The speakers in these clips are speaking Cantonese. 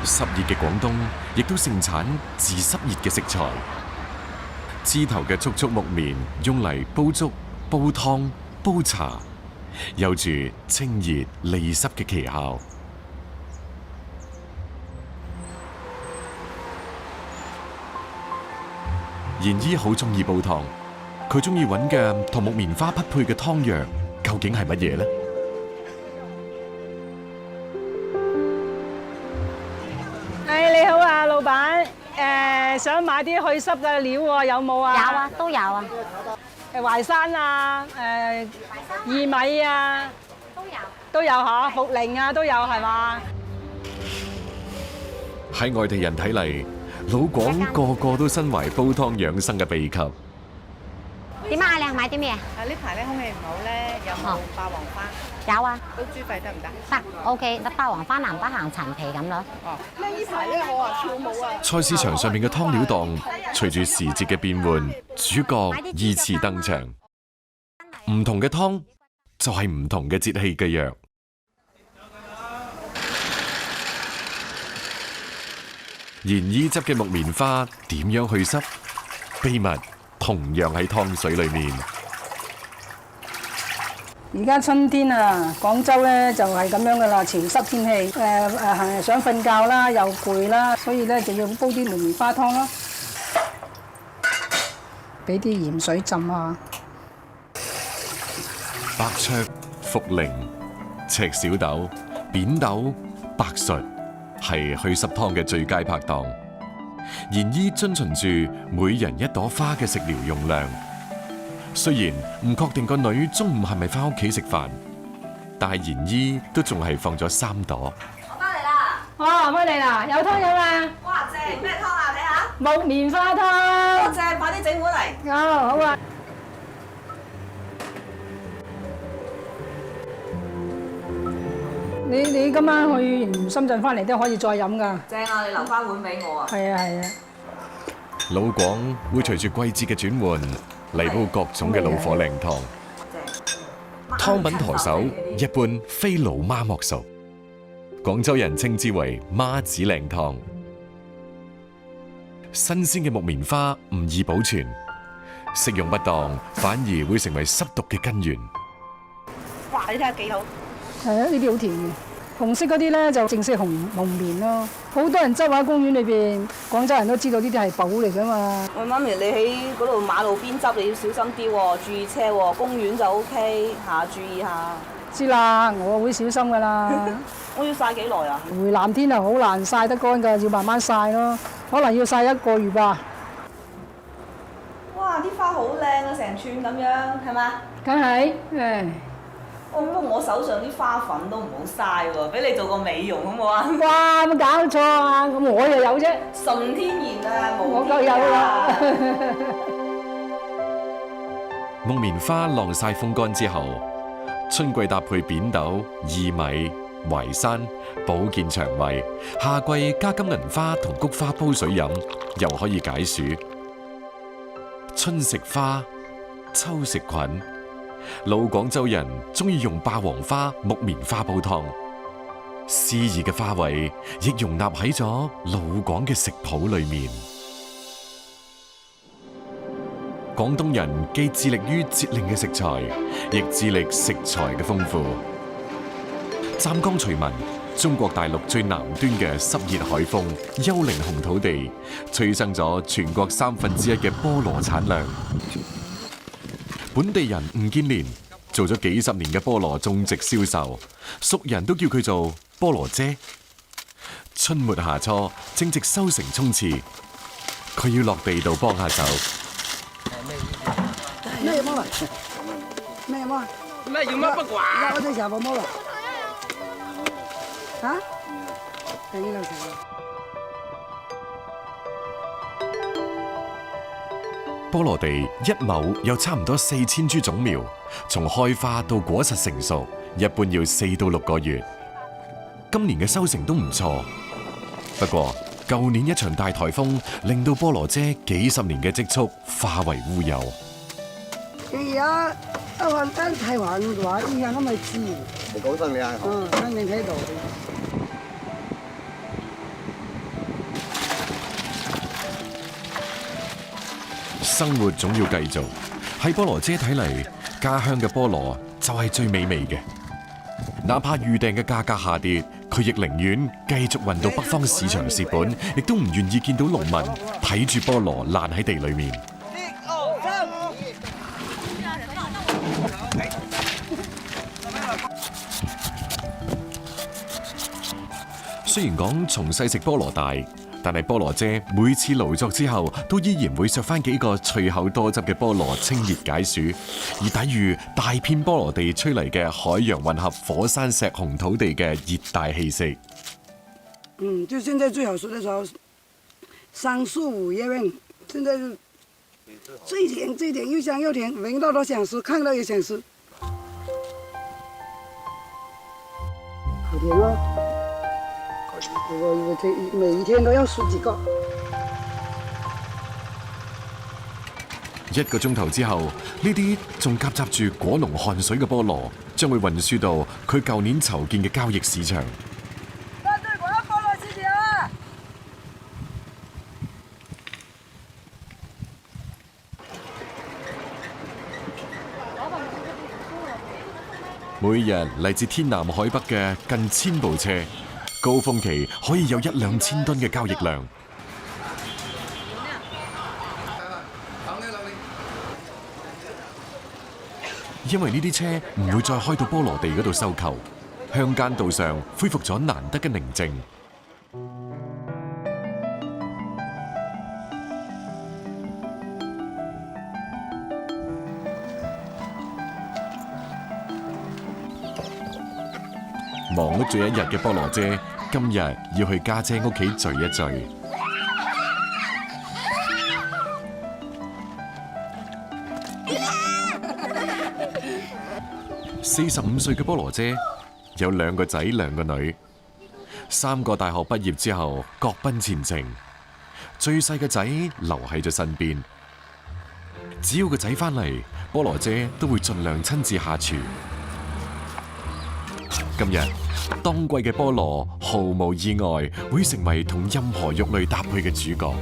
濕熱嘅廣東亦都盛產治濕熱嘅食材。枝頭嘅簇簇木棉用嚟煲粥、煲湯、煲茶，有住清熱利濕嘅奇效。賢姨好中意煲湯，佢中意揾嘅同木棉花匹配嘅湯藥，究竟係乜嘢呢？你好啊，老闆，想買啲去濕嘅料喎，有冇啊？有啊，都有啊。淮山啊，薏米啊，都有嚇，茯苓啊都有係嘛？喺外地人睇嚟，老廣個個都身懷煲湯養生嘅秘笈。點啊？你買啲咩啊？呢排咧空氣唔好咧，有冇霸王花？有啊，煲豬肺得唔得？得 OK，得霸王花南北行陳皮咁咯。哦，呢排咧我話跳舞啊！菜市場上面嘅湯料檔，隨住時節嘅變換，主角依次登場。唔同嘅湯就係唔同嘅節氣嘅藥。賢姨汁嘅木棉花點樣去濕？秘密同樣喺湯水裏面。而家春天啊，廣州咧就係咁樣噶啦，潮濕天氣，想瞓覺啦，又攰啦，所以咧就要煲啲木棉花湯咯，俾啲鹽水浸下。白芍、茯苓、赤小豆、扁豆、白術係去濕湯嘅最佳拍檔。賢姨遵循住每人一朵花嘅食療用量。雖然唔確定個女中午係咪翻屋企食飯，但係賢姨都仲係放咗3朵。我翻嚟啦！哇，翻嚟啦，有湯飲啦！哇，正咩湯啊？睇下。木棉花湯。正，快啲整碗嚟。好啊。你今晚去完深圳翻嚟都可以再飲㗎。正啊！你留翻碗俾我啊。係啊係啊。老廣會隨住季節嘅轉換嚟煲各種嘅老火靚湯。湯品舵手一般非老媽莫屬，廣州人稱之為媽子靚湯。新鮮嘅木棉花唔易保存，食用不當反而會成為濕毒嘅根源。哇！你睇下幾好。係啊，呢啲好甜嘅。紅色嗰啲咧就正式紅棉咯。好多人周華公園裏邊，廣州人都知道呢啲係寶嚟㗎嘛。喂，媽咪，你喺嗰度馬路邊執，你要小心啲喎，注意車喎。公園就 OK 嚇，注意下。知啦，我會小心㗎啦。我要曬幾耐啊？回南天啊，好難曬得乾㗎，要慢慢曬咯。可能要曬1個月吧。哇！啲花好靚啊，成串咁樣，係嘛？梗係，誒。不過我手上啲花粉都唔好嘥喎，俾你做個美容好唔好啊？哇！有冇搞錯啊？咁我又有啫，純天然啊，我夠有啦。木棉花晾曬風乾之後，春季搭配扁豆、薏米、淮山，保健腸胃；夏季加金銀花同菊花煲水飲，又可以解暑。春食花，秋食菌。老廣州人中意用霸王花、木棉花煲湯，詩意嘅花味亦容納喺咗老廣嘅食譜裏面。廣東人既致力於節令嘅食材，亦致力食材嘅豐富。湛江徐聞，中國大陸最南端嘅濕熱海風、丘陵紅土地，催生咗全國1/3嘅菠蘿產量。本地人吳建連做咗幾十年嘅菠蘿種植銷售，熟人都叫佢做菠蘿姐。春末夏初正值收成衝刺，佢要落地度幫下手。咩貓嚟？咩貓？咩要乜不掛？我哋成日貓嚟。嚇？係呢個成。菠蘿地1畝有差唔多4000株種苗，從開花到果實成熟，一般要4到6個月。今年嘅收成都唔錯，不過舊年一場大颱風令到菠蘿姐幾十年嘅積蓄化為烏有。而家運單太橫嘅話，依樣都咪知。你講得你啊！肯定喺度。生活總要繼續。喺菠蘿姐睇嚟，家鄉嘅菠蘿就係最美味嘅。哪怕預訂嘅價格下跌，佢亦寧願繼續運到北方市場蝕本，亦都唔願意見到農民睇住菠蘿爛喺地裏面。雖然講從細食菠蘿大，但係菠蘿姐每次勞作之後，都依然會削翻幾個脆口多汁嘅菠蘿清熱解暑，而抵禦大片菠蘿地吹嚟嘅海洋混合火山石紅土地嘅熱帶氣息。就現在最好吃的時候，3、4、5月份，現在是最甜，又香又甜，聞到都想吃，看到也想吃。好甜哦！我每一天都要10幾個。1個鐘頭之後，呢啲仲夾雜住果農汗水嘅菠蘿，將會運輸到佢舊年籌建嘅交易市場。每日嚟自天南海北嘅近1000部車，高峰期可以有1-2千噸嘅交易量。因為呢啲車唔會再開到菠蘿地嗰度收購，鄉間道上恢復咗難得嘅寧靜。忙碌咗一日嘅菠蘿姐，今日要去家姐屋企聚一聚。45歲嘅菠蘿姐有2個仔2個女，3個大學畢業之後各奔前程，最細嘅仔留喺咗身邊。只要個仔返嚟，菠蘿姐都會盡量親自下廚。今日當季嘅菠蘿毫無意外會成為同任何肉類搭配嘅主角。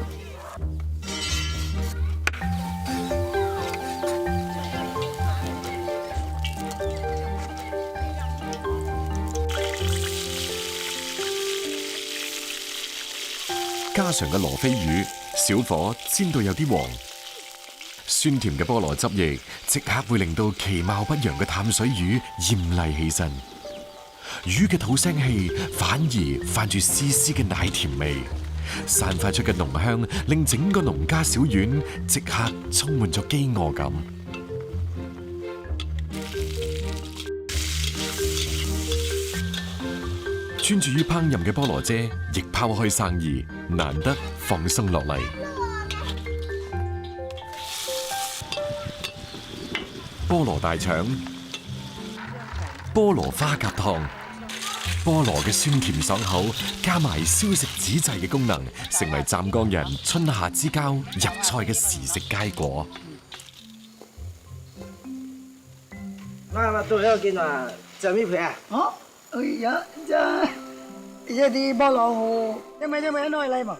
家常嘅羅非魚，小火煎到有啲黃，酸甜嘅菠蘿汁液即刻會令到其貌不揚嘅淡水魚艷麗起身。魚嘅吐聲氣反而泛住絲絲嘅奶甜味，散發出嘅濃香令整個農家小院即刻充滿咗飢餓感。專注於烹飪嘅菠蘿姐亦拋開生意，難得放鬆落嚟。菠蘿大腸、菠蘿花甲湯。菠蘿嘅酸甜爽口，加埋消食止滯嘅功能，成為湛江人春夏之交入菜嘅時食佳果。媽都要見啊，整咩皮啊？哦，哎呀，一啲菠蘿好，一米攞嚟嘛。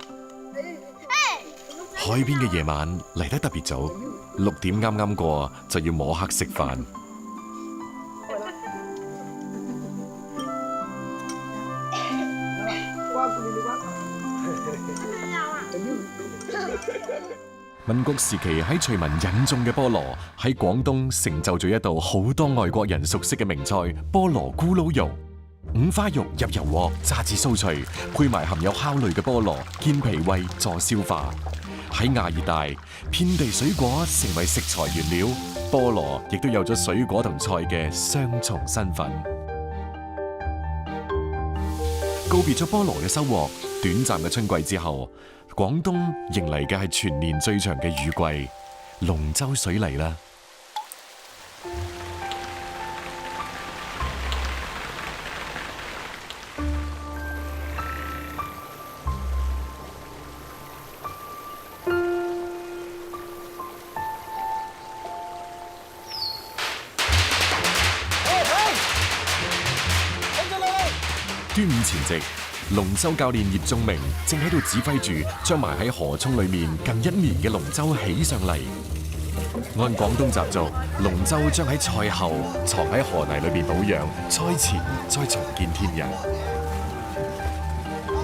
海邊嘅夜晚嚟得特別早，6點啱啱過就要摸黑食飯。民國時期喺徐聞引種嘅菠蘿，喺廣東成就咗一道好多外國人熟悉嘅名菜——菠蘿咕嚕肉。五花肉入油鑊炸至酥脆，配埋含有酵類嘅菠蘿，健脾胃助消化。喺亞熱帶，遍地水果成為食材原料，菠蘿亦都有咗水果同菜嘅雙重身份。告別咗菠蘿嘅收穫，短暫嘅春季之後，廣東迎嚟嘅係全年最長嘅雨季，龍舟水嚟啦！端午前夕，龍舟教練葉仲明正喺度指揮住將埋喺河涌裏面近1年嘅龍舟起上嚟。按廣東習俗，龍舟將喺賽後藏喺河泥裏邊保養，賽前再重見天日。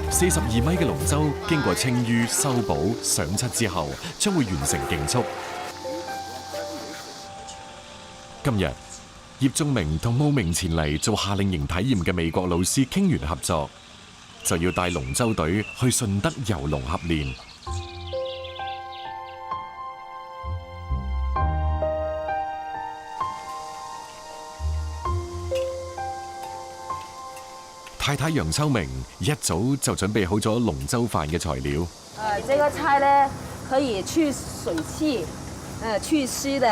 42米嘅龍舟經過清淤、修補、上漆之後，將會完成競速。今日，葉仲明同慕名前嚟做夏令營體驗嘅美國老師傾完合作，就要帶龍舟隊去順德遊龍合練。太太楊秋明一早就準備好咗龍舟飯嘅材料。這個菜呢可以去水氣，去濕的。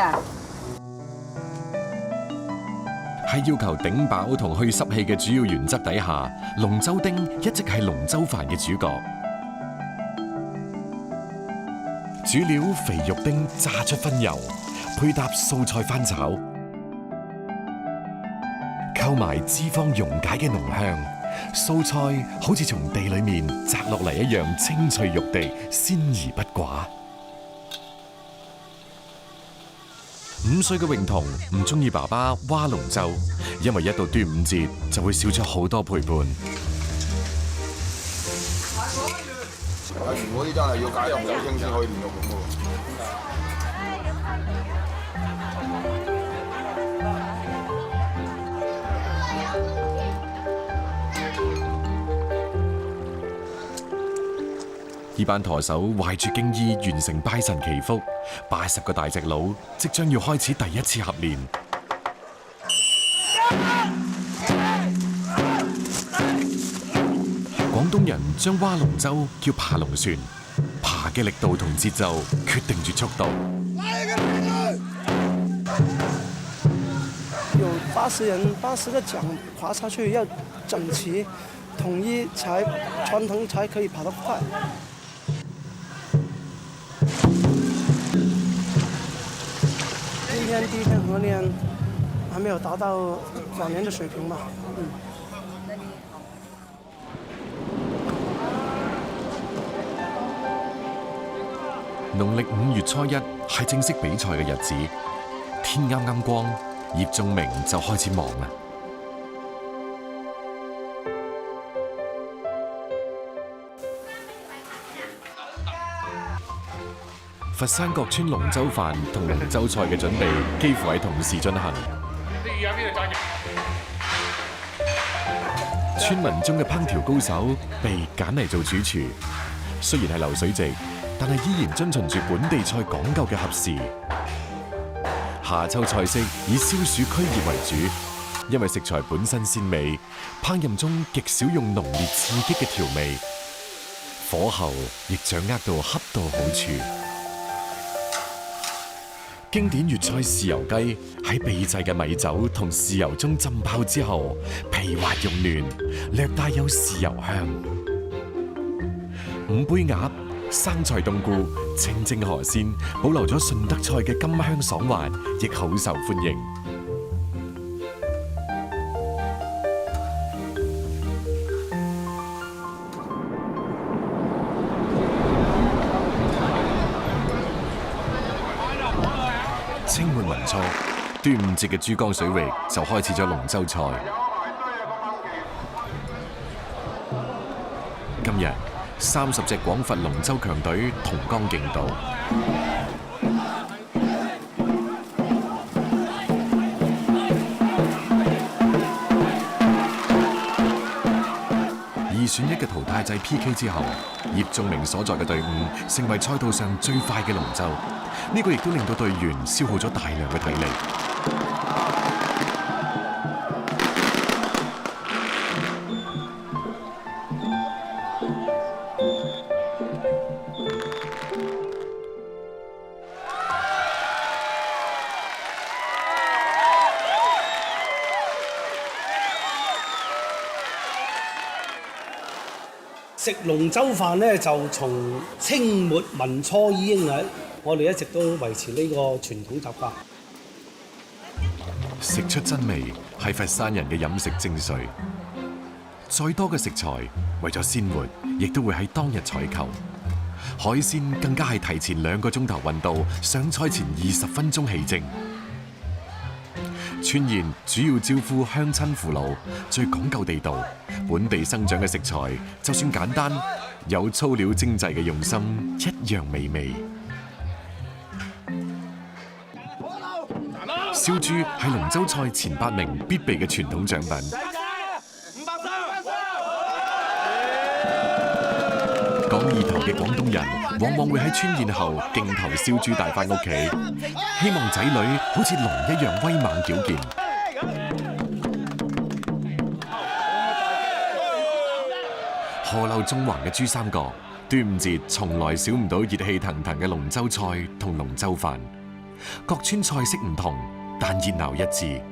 喺要求頂飽同去濕氣嘅主要原則底下，龍舟丁一直係龍舟飯嘅主角。主料肥肉丁炸出分油，配搭素菜翻炒，溝埋脂肪溶解嘅濃香。素菜好似從地裏面摘落嚟一樣清脆欲滴，鮮而不寡。5歲嘅泳彤唔中意爸爸划龍舟，因為一到端午節就會少咗好多陪伴。我呢真係要解入酒精先可以練到咁喎。呢班舵手懷住敬意完成拜神祈福，80個大隻佬即將要開始第一次合練。廣東人將划龍舟叫爬龍船，爬嘅力度同節奏決定住速度。有80人，80個槳划下去要整齊、統一才傳統才可以跑得快。今天第一天合練，還沒有達到往年的水平吧。農曆5月初1係正式比賽嘅日子，天啱啱光，葉仲明就開始忙啦。佛山各村龍舟飯同龍舟賽嘅準備幾乎係同時進行。村民中嘅烹調高手被揀嚟做主廚，雖然係流水席，但係依然遵循住本地菜講究嘅合時。夏秋菜式以消暑驅熱為主，因為食材本身鮮美，烹飪中極少用濃烈刺激嘅調味，火候亦掌握到恰到好處。經典粵菜豉油雞喺秘製嘅米酒同豉油中浸泡之後，皮滑肉嫩，略帶有豉油香。五杯鴨、生菜冬菇、清蒸河鮮，保留咗順德菜嘅甘香爽滑，亦好受歡迎。清末民初，端午節嘅珠江水域就開始咗龍舟賽。今日30隻廣佛龍舟強隊同江競渡。2選1嘅淘汰制 PK 之後，葉仲明所在嘅隊伍成為賽道上最快嘅龍舟。呢個亦都令到隊員消耗咗大量嘅體力。食龍舟飯咧，就從清末民初已經係，我哋一直都維持呢個傳統習慣。食出真味係佛山人嘅飲食精髓。再多嘅食材，為咗鮮活，亦都會喺當日採購。海鮮更加係提前2個鐘頭運到，上菜前20分鐘起蒸。川宴主要招呼鄉親父老，最講究地道，本地生長嘅食材，就算簡單，有粗料精製嘅用心，一樣美味。燒豬係龍舟賽前8名必備嘅傳統獎品。講意頭嘅廣東人，往往會喺川宴後競投燒豬帶返屋企，希望仔女好似龍一樣威猛矯健。河流縱橫嘅珠三角，端午節從來少唔到熱氣騰騰嘅龍舟菜同龍舟飯。各村菜式唔同，但熱鬧一致。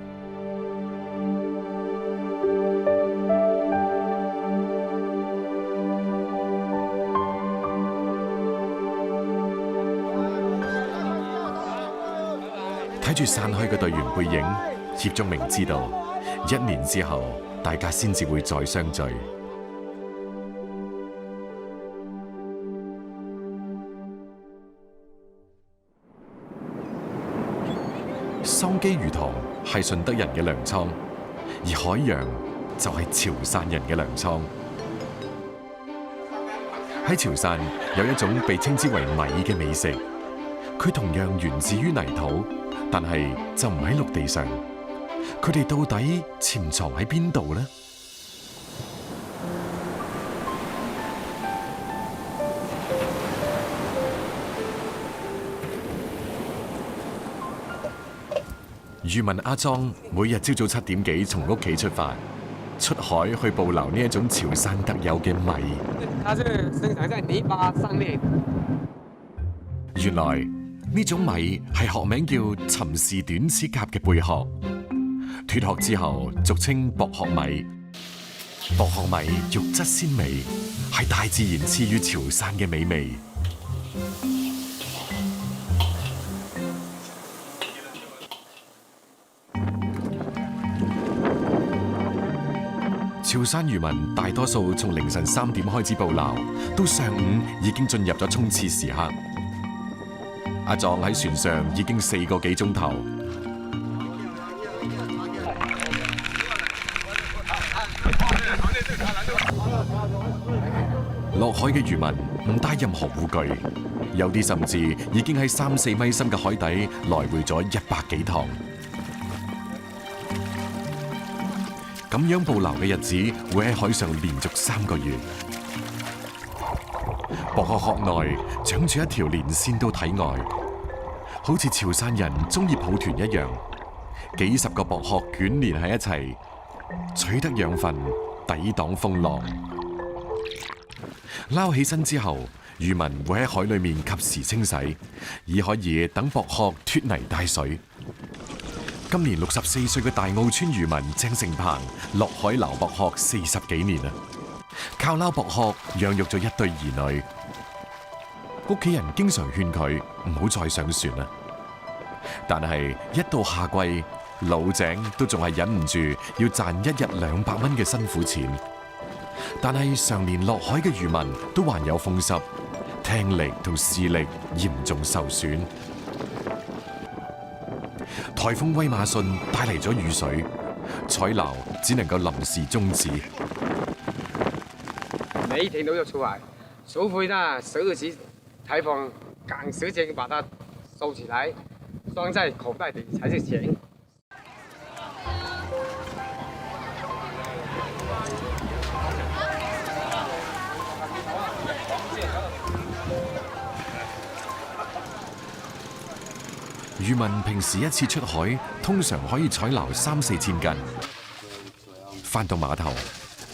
睇住散去嘅隊員背影，葉仲明知道1年之後，大家先至會再相聚。桑基魚塘係順德人嘅糧倉，而海洋就係潮汕人嘅糧倉。喺潮汕有一種被稱之為米嘅美食，佢同樣源自於泥土，但係就唔喺陸地上。佢哋到底潛藏喺邊度呢？漁民阿莊每日朝早7點幾從屋企出發，出海去捕撈呢一種潮汕特有嘅米。原來呢種米係學名叫尋氏短齒甲嘅貝殼，脫殼之後俗稱薄殼米。薄殼米肉質鮮美，係大自然賜予潮汕嘅美味。潮汕漁民大多數從凌晨3點開始捕撈，到上午已經進入咗衝刺時刻。阿壯喺船上已經4個幾鐘頭。落海嘅漁民唔帶任何護具，有啲甚至已經喺3、4米深嘅海底來回咗100幾趟。咁樣捕撈嘅日子會喺海上連續3個月。薄殼殼內長住一條連線到體外，好似潮汕人中意抱團一樣，幾十個薄殼捲連喺一齊，取得養分，抵擋風浪。撈起身之後，漁民會喺海裏面及時清洗，以可以等薄殼脫泥帶水。今年64歲嘅大澳村漁民鄭成鵬落海撈薄殼40幾年啦，靠撈薄殼養育咗一對兒女。屋企人經常勸佢唔好再上船啦，但係一到夏季，老井都仲係忍唔住要賺1日200蚊嘅辛苦錢。但係常年落海嘅漁民都患有風濕，聽力同視力嚴重受損。颱風威馬遜帶嚟咗雨水，採撈只能夠臨時中止。每天都要出來，除非呢12級颱風趕時間把它收起來，裝在口袋裏才是錢。漁民平時一次出海，通常可以採撈3、4千斤。返到碼頭，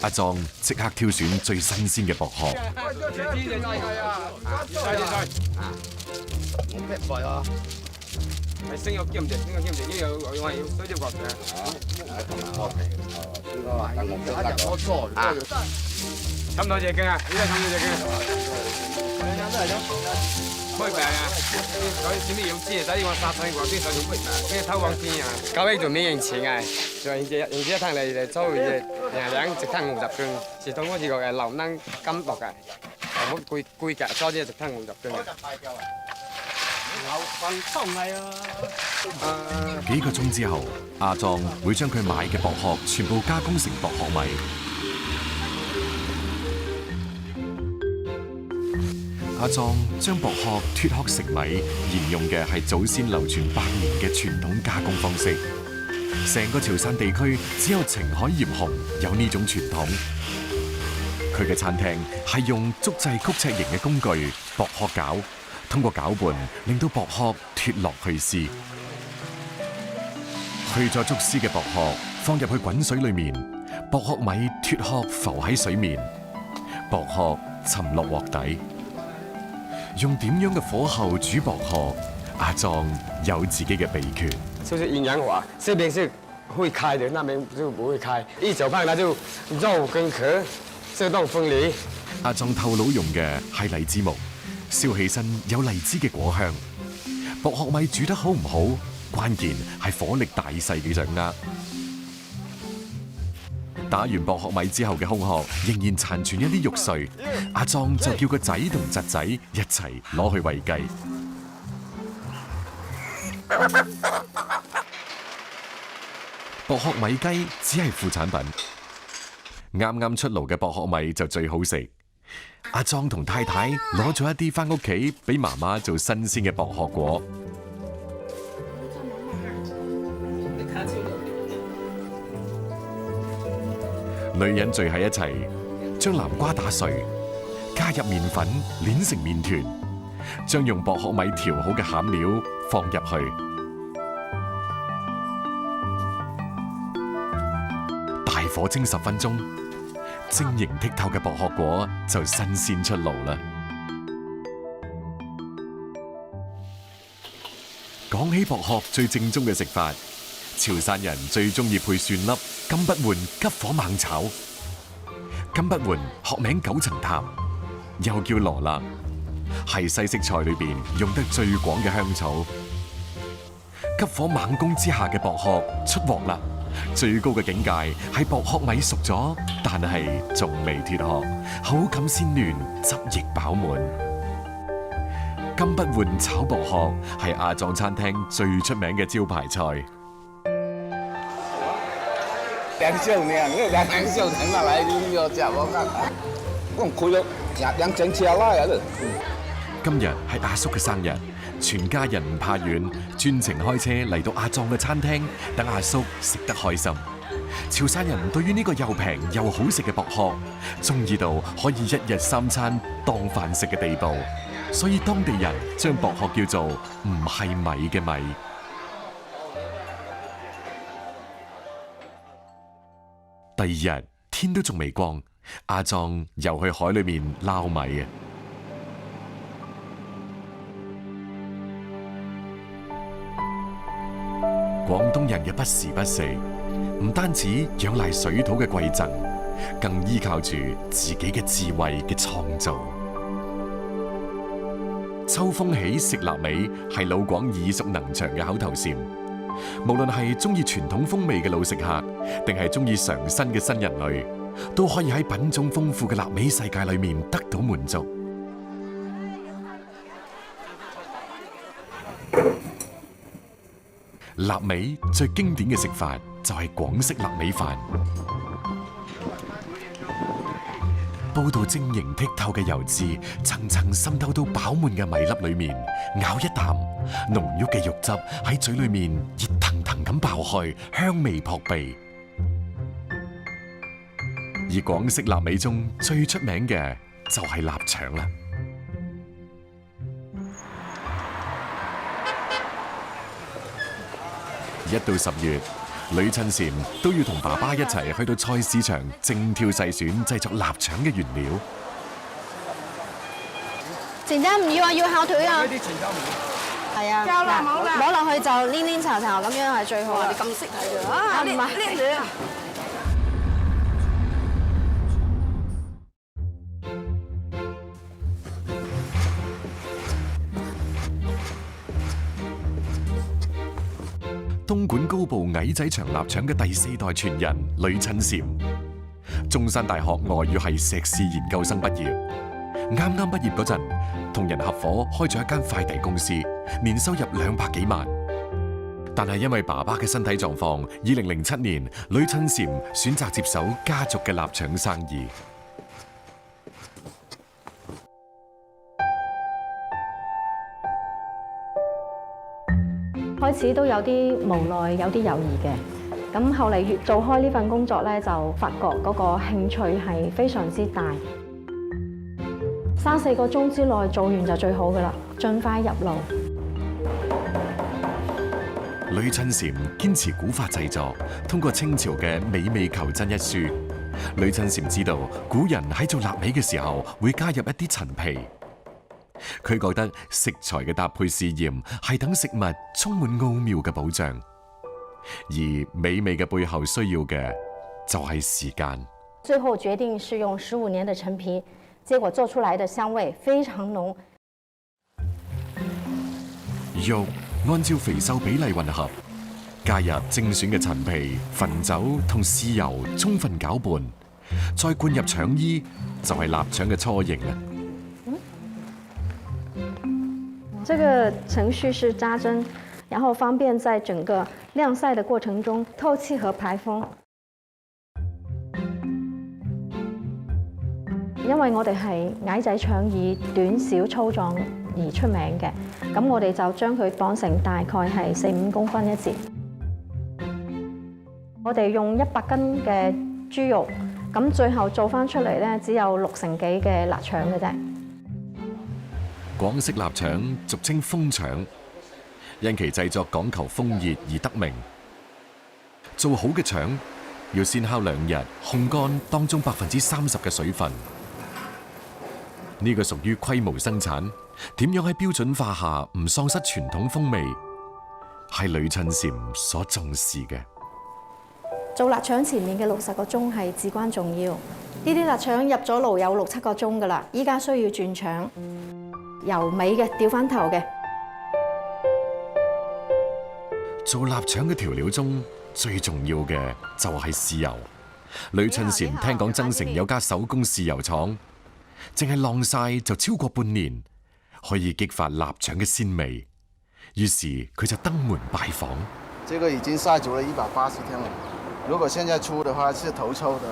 阿壯即刻挑選最新鮮嘅薄殼。差唔多隻斤啊！呢度差唔多隻斤。開病啊！所以點都要知啊！等於我殺死黃先生用咩？咩偷黃先啊？搞起做咩用錢啊？就係認知一攤嚟租嘅2直攤50斤，是當嗰次個流能金箔嘅，好貴㗎，租啲直攤50斤嘅。幾個鐘之後，阿壯會將佢買嘅薄殼全部加工成薄殼米。阿壯將薄殼脫殼成米，沿用嘅係祖先流傳百年嘅傳統加工方式。成個潮汕地區只有澄海鹽洪有呢種傳統。佢嘅餐廳係用竹製曲尺形嘅工具薄殼絞，通過攪拌令到薄殼脫落去絲。去咗竹絲嘅薄殼放入去滾水裏面，薄殼米脫殼浮喺水面，薄殼沉落鑊底。用點樣嘅火候煮薄殼？阿壯有自己嘅秘訣。就是陰陽話，這邊是會開的，那邊就不會開。一走胖，它就肉跟殼自動分離。阿壯透露用嘅係荔枝木，燒起身有荔枝嘅果香。薄殼米煮得好唔好，關鍵係火力大細嘅掌握。打完薄殼米之後嘅空殼仍然殘存一啲肉碎，阿壯就叫個仔同侄仔一齊攞去餵雞。薄殼米雞只係副產品，啱啱出爐嘅薄殼米就最好食。阿壯同太太攞咗一啲返屋企俾媽媽做新鮮嘅薄殼果。女人聚喺一齊，將南瓜打碎，加入麵粉，碾成麵團，將用薄殼米調好嘅餡料放入去，大火蒸10分鐘，晶瑩剔透嘅薄殼果就新鮮出爐啦。講起薄殼最正宗嘅食法，潮汕人最中意配蒜粒、金不換、急火猛炒。金不換學名九層塔，又叫羅勒，係西式菜裏邊用得最廣嘅香草。急火猛攻之下嘅薄殼出鑊啦，最高嘅境界係薄殼米熟咗，但係仲未脫殼，口感鮮嫩，汁液飽滿。金不換炒薄殼係阿壯餐廳最出名嘅招牌菜。兩少年嘛來呢個食我講開咗兩整車啦有。今日係阿叔嘅生日，全家人唔怕遠，專程開車嚟到阿壯嘅餐廳，等阿叔食得開心。潮汕人對於呢個又平又好食嘅薄殼，中意到可以1日3餐當飯食嘅地步，所以當地人將薄殼叫做唔係米嘅米。第二日天都仲未光，阿壯又去海裏面撈米啊！廣東人嘅不時不食，唔單止仰賴水土嘅饋贈，更依靠住自己嘅智慧嘅創造。秋風起食臘味係老廣耳熟能詳嘅口頭禪。無論係中意傳統風味嘅老食客，定係中意嘗新嘅新人類，都可以喺品種豐富嘅臘味世界裏面得到滿足。臘味最經典嘅食法就係廣式臘味飯，煲到晶瑩剔透嘅油脂層層滲透到飽滿嘅米粒裏面，咬一啖，濃郁嘅肉汁喺嘴裏面熱騰騰咁爆開，香味撲鼻。而廣式臘味中最出名嘅就係臘腸啦。1到10月，女親善都要同爸爸一齊去到菜市場精挑細選製作臘腸嘅原料。前仔唔要啊，要烤腿啊！呢啲前仔唔要。係啊，嗱，攞落去就黏黏稠稠咁樣係最好啊！你咁識睇嘅啊，唔係叻你啊！東莞高埗矮仔長臘腸嘅第4代傳人呂親嬋，中山大學外語系碩士研究生畢業。啱啱畢業嗰陣，同人合夥開咗一間快遞公司，年收入200幾萬。但係因為爸爸嘅身體狀況，2007年呂親嬋選擇接手家族嘅臘腸生意。開始都有啲無奈，有啲猶豫嘅。咁後嚟越做開呢份工作咧，就發覺嗰個興趣係非常之大。3、4個鐘之內做完就最好噶啦，盡快入爐。呂親嬋堅持古法製作，通過清朝嘅《美味求真》一書，呂親嬋知道古人喺做臘味嘅時候會加入一啲陳皮。佢覺得食材嘅搭配試驗係等食物充滿奧妙嘅保障，而美味嘅背後需要嘅就係時間。最後決定是用15年的陳皮，結果做出來的香味非常濃。肉按照肥瘦比例混合，加入精選嘅陳皮、汾酒同豉油，充分攪拌，再灌入腸衣，就係臘腸嘅雛形啦。這個程序是扎針，然後方便在整個晾曬的過程中透氣和排風。因為我哋係矮仔腸以短小粗壯而出名嘅，咁我哋就將佢綁成大概係4、5公分一截。我哋用100斤嘅豬肉，咁最後做翻出嚟咧，只有6成幾嘅臘腸嘅啫。廣式臘腸俗稱風腸，因其製作講求風熱而得名。做好嘅腸要先烤2日，烘乾當中30%嘅水分。呢個屬於規模生產，點樣喺標準化下唔喪失傳統風味，係呂親嬋所重視嘅。做臘腸前面嘅60個鐘係至關重要。呢啲臘腸入咗爐有6、7個鐘噶啦，依家需要轉腸。由尾嘅掉翻頭嘅。做臘腸嘅調料中最重要嘅就係豉油。呂親嬋聽講增城有家手工豉油廠，淨係晾曬就超過半年，可以激發臘腸嘅鮮味。於是佢就登門拜訪。這個已經曬足了180天了，如果現在出的話是頭抽的，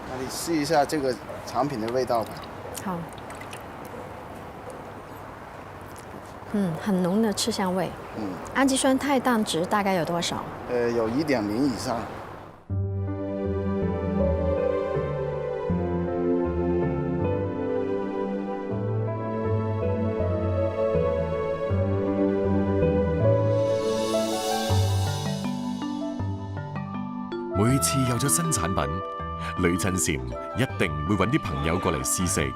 那你試一下這個產品的味道吧。好。很濃的吃香味。氨基酸肽氮值大概有多少？有1.0以上。每次有咗新產品，呂親嬋一定會揾啲朋友過嚟試食。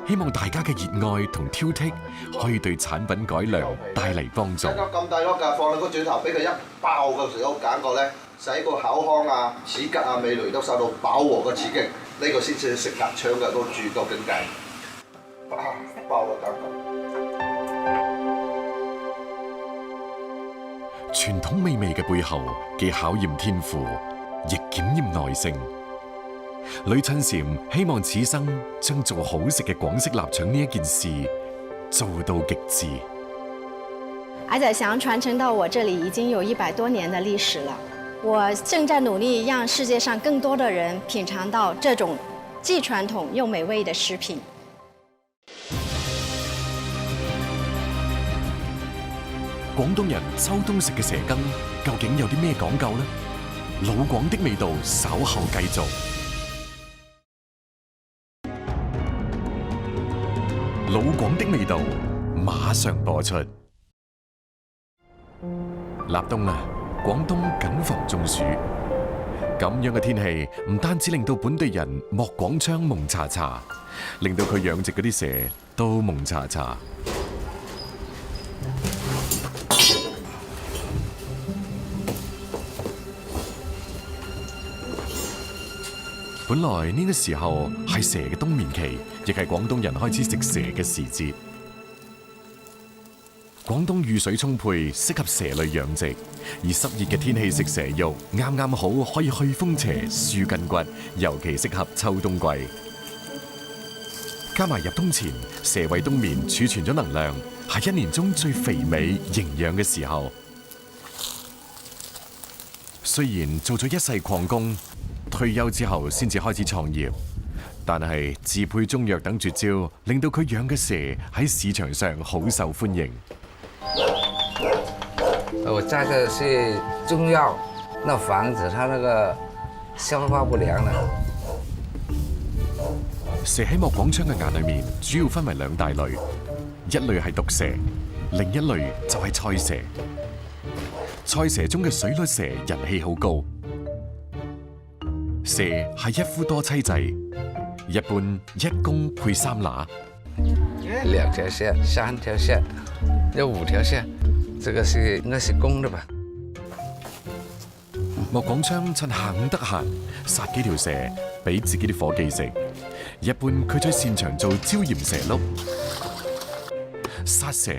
希望大家嘅熱愛同挑剔可以對產品改良帶嚟幫助。一粒咁大粒㗎，放喺個嘴頭，俾佢一爆嘅時候，感覺咧，使個口腔啊、齒頰啊、味蕾都受到飽和嘅刺激，呢個先至食臘腸嘅嗰個最高境界。爆嘅感覺。傳統美味嘅背後，既考驗天賦，亦檢驗耐性。呂親嬋希望此生將做好食嘅廣式臘腸呢一件事做到極致。矮仔祥傳承到我這裡已經有100多年的歷史了，我正在努力讓世界上更多的人品嘗到這種既傳統又美味的食品。廣東人秋冬食嘅蛇羹究竟有啲咩講究呢？老廣的味道稍後繼續。老廣的味道馬上播出。立冬啦，廣東謹防中暑。咁樣嘅天氣唔單止令到本地人莫廣昌蒙查查，令到佢養殖嗰啲蛇都蒙查查。本來呢個時候係蛇嘅冬眠期，亦係廣東人開始食蛇嘅時節。廣東雨水充沛，適合蛇類養殖，而濕熱嘅天氣食蛇肉啱啱好可以去風邪、舒筋骨，尤其適合秋冬季。加埋入冬前，蛇為冬眠儲存咗能量，係一年中最肥美、營養嘅時候。雖然做咗一世礦工，退休之後先至開始創業，但係自配中藥等絕招，令到佢養嘅蛇喺市場上好受歡迎。我這個是中藥，那防止它那個消化不良啦。蛇喺莫廣昌嘅眼裏面，主要分為兩大類，一類係毒蛇，另一類就係菜蛇。菜蛇中嘅水律蛇人氣好高。蛇係一夫多妻制，一般一公配3乸。2條線、3條線，有5條線，這個是應該是公的吧？莫廣昌趁下午得閒，殺幾條蛇俾自己啲伙計食。一般佢最擅長做椒鹽蛇碌，殺蛇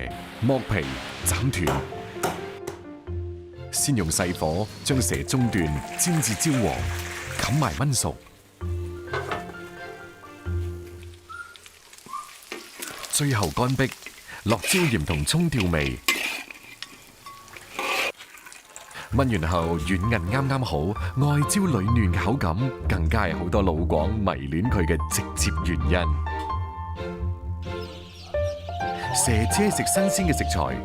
剝皮斬斷，先用細火將蛇中段煎至焦黃，冚埋燜熟，最後乾逼，落椒鹽同葱調味，燜完後軟韌啱啱好，外焦裏嫩嘅口感，更加係好多老廣迷戀佢嘅直接原因。蛇只係食新鮮嘅食材，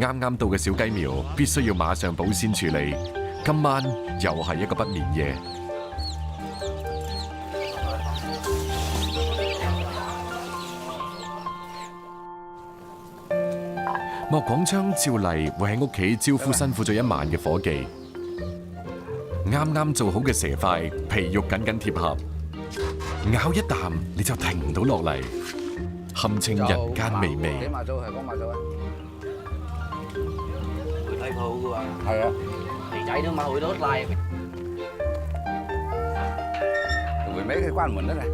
啱啱到嘅小雞苗必須要馬上保鮮處理。今晚又係一個不眠夜。莫廣昌照例會喺屋企招呼辛苦咗一晚嘅伙計。啱啱做好嘅蛇塊，皮肉緊緊貼合，咬一啖你就停唔到落嚟，堪稱人間美味。幾碼組係講碼組啊？會睇鋪嘅喎。係啊，肥仔都買好多拉。回尾佢關門啦咧。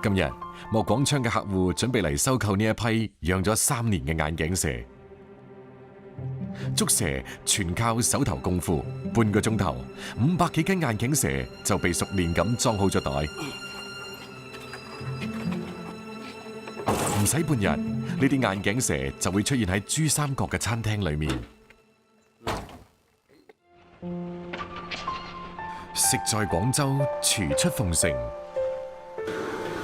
今日莫廣昌嘅客戶準備嚟收購呢一批養咗3年嘅眼鏡蛇。捉蛇全靠手頭功夫，半個鐘頭，500幾斤眼鏡蛇就被熟練咁裝好咗袋。唔使半日，呢啲眼鏡蛇就會出現喺珠三角嘅餐廳裏面。食在廣州，廚出鳳城。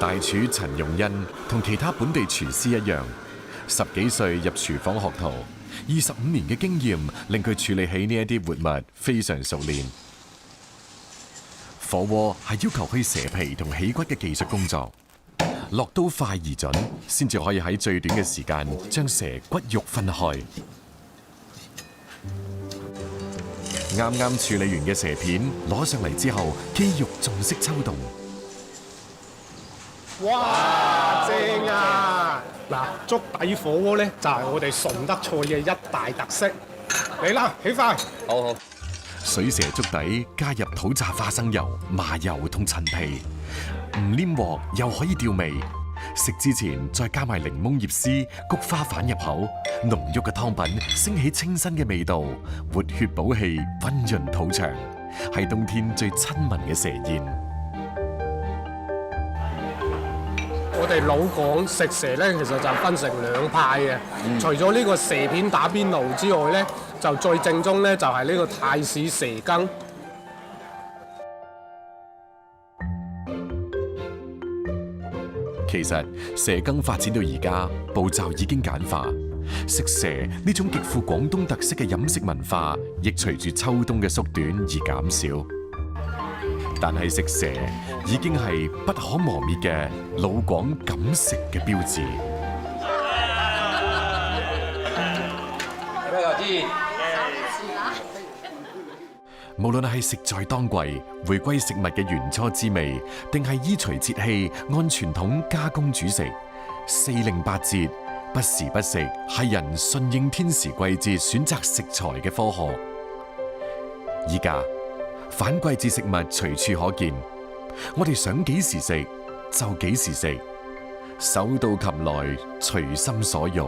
大廚陳容恩同其他本地廚師一樣，10幾歲入廚房學徒，25年嘅經驗令佢處理起呢一啲活物非常熟練。火鍋係要求去蛇皮同起骨嘅技術工作，落刀快而準，先至可以喺最短嘅時間將蛇骨肉分開。啱啱處理完嘅蛇片攞上嚟之後，肌肉仲識抽動。哇，正啊！嗱，粥底火鍋咧就係我哋順德菜嘅一大特色。嚟啦，起筷！好好。水蛇粥底加入土炸花生油、麻油同陳皮，唔黏鑊又可以調味。食之前再加埋檸檬葉絲、菊花瓣入口，濃郁嘅湯品升起清新嘅味道，活血補氣、溫潤肚腸，係冬天最親民嘅蛇宴。我哋老廣食蛇咧，其實就分成2派嘅。除咗呢個蛇片打邊爐之外咧，就最正宗咧就係呢個太史蛇羹。其實蛇羹發展到而家，步驟已經簡化，食蛇呢種極富廣東特色嘅飲食文化，亦隨住秋冬嘅縮短而減少。但係食蛇已經係不可磨滅嘅老廣敢食嘅標誌。無論係食在當季，回歸食物嘅原初滋味，定係依隨節氣按傳統加工煮食，4令8節，不時不食，係人順應天時季節選擇食材嘅科學。依家反季節食物隨處可見，我哋想幾時食就幾時食，手到擒來，隨心所欲。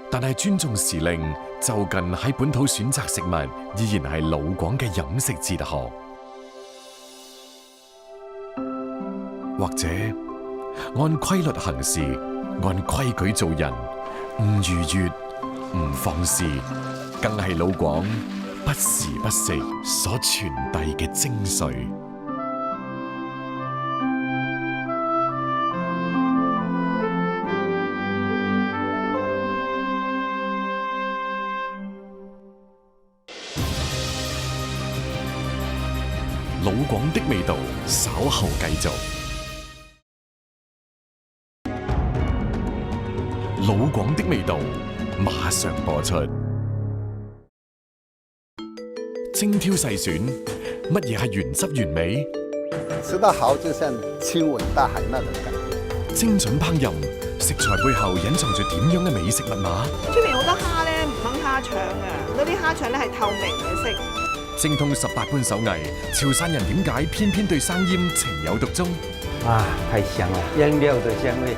但係尊重時令，就近喺本土選擇食物，依然係老廣嘅飲食哲學。或者按規律行事，按規矩做人，唔逾越，唔放肆，更係老廣不時不食所傳遞嘅精髓。老廣的味道，稍後繼續。老廣的味道，馬上播出。精挑細選，乜嘢係原汁原味？吃得好，就像親吻大海那種感覺。精準烹飪，食材背後隱藏住點樣嘅美食密碼？出面好多蝦咧，唔燜蝦腸啊，嗰啲蝦腸咧係透明嘅色。精通18般手藝，潮汕人點解偏偏對生醃情有獨鍾？啊，太香了，醃料的香味。